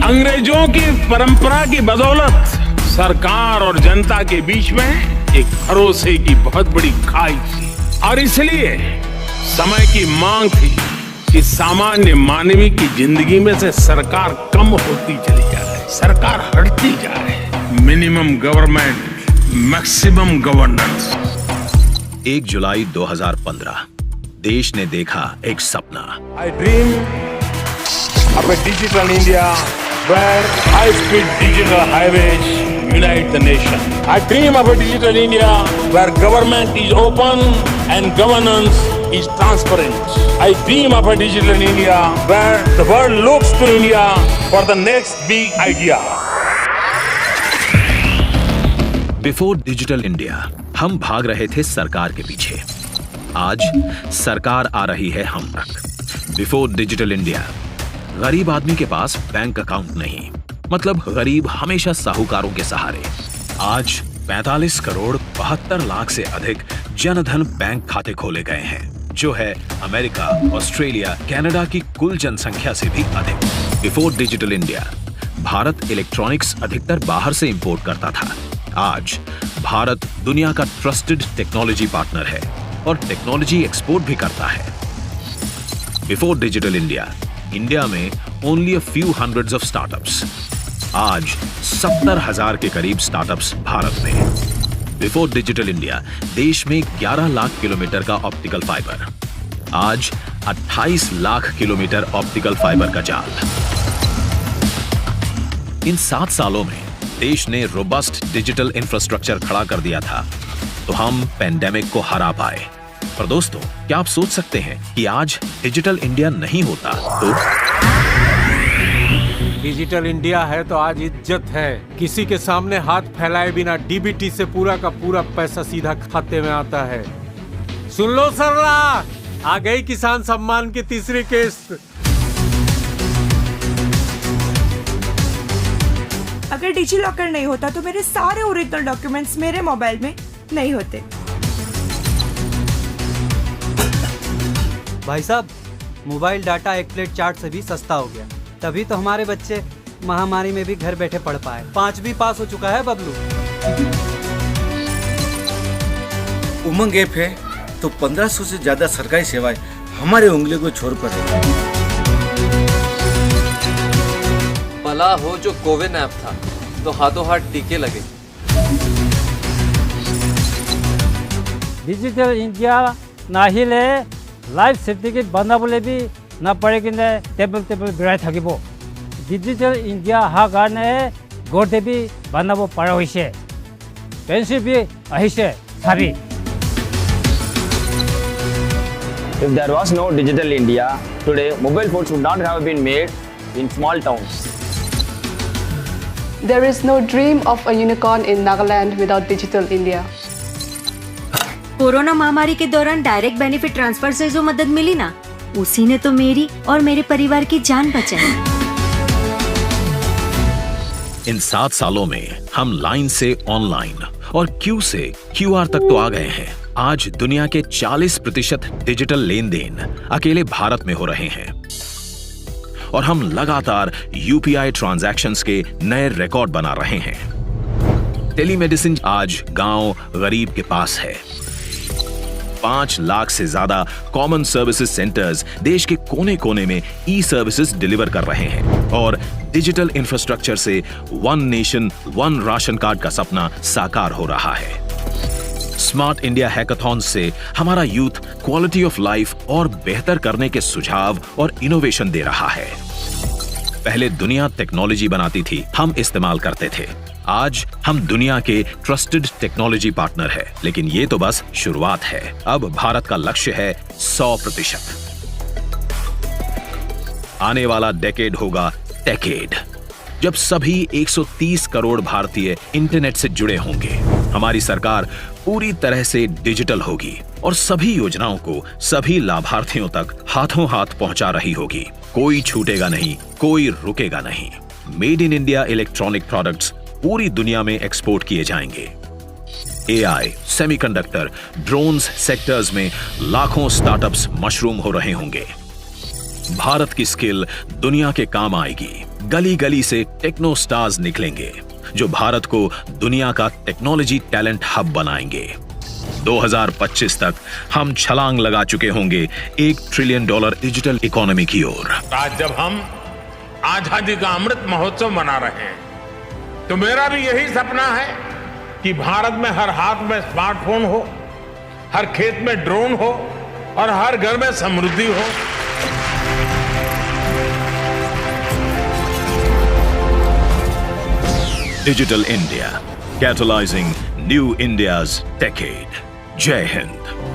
अंग्रेजों की परंपरा की बदौलत सरकार और जनता के बीच में एक भरोसे की बहुत बड़ी खाई थी और इसलिए समय की मांग थी कि सामान्य मानवी की जिंदगी में से सरकार कम होती चली जा रही, सरकार हटती जा रही। Minimum government, maximum governance. 1 जुलाई 2015 देश ने देखा एक सपना। I dream of a digital India where high-speed digital highways unite the nation. I dream of a digital India where government is open and governance is transparent. I dream of a digital India where the world looks to India for the next big idea. Before digital India हम भाग रहे थे सरकार के पीछे। आज सरकार आ रही है हम तक। बिफोर डिजिटल इंडिया गरीब आदमी के पास बैंक अकाउंट नहीं, मतलब गरीब हमेशा साहूकारों के सहारे। आज 45 करोड़ 72 लाख से अधिक जनधन बैंक खाते खोले गए हैं, जो है अमेरिका, ऑस्ट्रेलिया, कनाडा की कुल जनसंख्या से भी अधिक। Before digital India Bharat electronics अधिकतर बाहर से इंपोर्ट करता था। आज भारत दुनिया का ट्रस्टेड टेक्नोलॉजी पार्टनर है और टेक्नोलॉजी एक्सपोर्ट भी करता है। बिफोर डिजिटल इंडिया में only a few hundreds of startups. आज 70,000 के करीब स्टार्टअप्स भारत में। बिफोर डिजिटल इंडिया देश में 11 लाख किलोमीटर का ऑप्टिकल फाइबर। आज 28 लाख किलोमीटर ऑप्टिकल फाइबर का जाल। इन 7 सालों में देश ने रोबस्ट डिजिटल इंफ्रास्ट्रक्चर खड़ा कर दिया था, तो हम पेंडेमिक को हरा पाए। पर दोस्तों, क्या आप सोच सकते हैं कि आज डिजिटल इंडिया नहीं होता तो? डिजिटल इंडिया है तो आज इज्जत है। किसी के सामने हाथ फैलाए बिना डीबीटी से पूरा का पूरा पैसा सीधा खाते में आता है। सुन लो सरला, आ गई किसान सम्मान की तीसरी किस्त। अगर डिजी लॉकर नहीं होता तो मेरे सारे ओरिजिनल डॉक्यूमेंट्स मेरे मोबाइल में नहीं होते। भाई साहब, मोबाइल डाटा एक प्लेट चाट से भी सस्ता हो गया, तभी तो हमारे बच्चे महामारी में भी घर बैठे पढ़ पाए। 5वीं पास हो चुका है बबलू। उमंग ऐप है तो 1500 से ज्यादा सरकारी सेवाएं हमारे उंगली को छोड़ पर है। भला हो जो कोविन ऐप था तो हाथों हाथ टीके लगे। डिजिटल इंडिया नाहिले लाइफ सर्टिफिकेट बनाबले भी ना पड़े कि टेबल बिराय থাকিব। डिजिटल इंडिया हा कारणे गोटे भी बनाब पारा होइसे, पेंसिल भी आहिसे साबि। If there was no digital India, today mobile phones would not have been made in small towns. There is no dream of a unicorn in Nagaland without digital India. Corona महामारी के दौरान direct benefit transfer से जो मदद मिली ना, उसी ने तो मेरी और मेरे परिवार की जान बचाई। इन 7 सालों में हम लाइन से ऑनलाइन और क्यू से क्यूआर तक तो आ गए हैं। आज दुनिया के 40% डिजिटल लेन देन अकेले भारत में हो रहे हैं और हम लगातार यूपीआई ट्रांजैक्शंस के नए रिकॉर्ड बना रहे हैं। टेलीमेडिसिन आज गांव गरीब के पास है। 5 लाख से ज्यादा कॉमन सर्विसेज सेंटर्स देश के कोने कोने में ई सर्विसेज डिलीवर कर रहे हैं और डिजिटल इंफ्रास्ट्रक्चर से one nation one ration card का सपना साकार हो रहा है। स्मार्ट इंडिया हैकाथॉन से हमारा यूथ क्वालिटी ऑफ लाइफ और बेहतर करने के सुझाव और इनोवेशन दे रहा है। पहले दुनिया टेक्नोलॉजी बनाती थी, हम इस्तेमाल करते थे। आज हम दुनिया के ट्रस्टेड टेक्नोलॉजी पार्टनर है, लेकिन ये तो बस शुरुआत है। अब भारत का लक्ष्य है 100%। आने वाला डेकेड होगा टेकेड, जब सभी 130 करोड़ भारतीय इंटरनेट से जुड़े होंगे। हमारी सरकार पूरी तरह से डिजिटल होगी और सभी योजनाओं को सभी लाभार्थियों तक हाथों हाथ पहुंचा रही होगी। कोई छूटेगा नहीं, कोई रुकेगा नहीं। Made in India electronic products पूरी दुनिया में एक्सपोर्ट किए जाएंगे। एआई, सेमीकंडक्टर, ड्रोन्स सेक्टर्स में लाखों स्टार्टअप्स मशरूम हो रहे होंगे। भारत की स्किल दुनिया के काम आएगी। गली गली से टेक्नो स्टार्स निकलेंगे जो भारत को दुनिया का टेक्नोलॉजी टैलेंट हब बनाएंगे। 2025 तक हम छलांग लगा चुके होंगे $1 ट्रिलियन डिजिटल इकोनॉमी की ओर। आज जब हम आजादी का अमृत महोत्सव मना रहे हैं तो मेरा भी यही सपना है कि भारत में हर हाथ में स्मार्टफोन हो, हर खेत में ड्रोन हो और हर घर में समृद्धि हो। Digital India, catalyzing new India's decade. जय हिंद।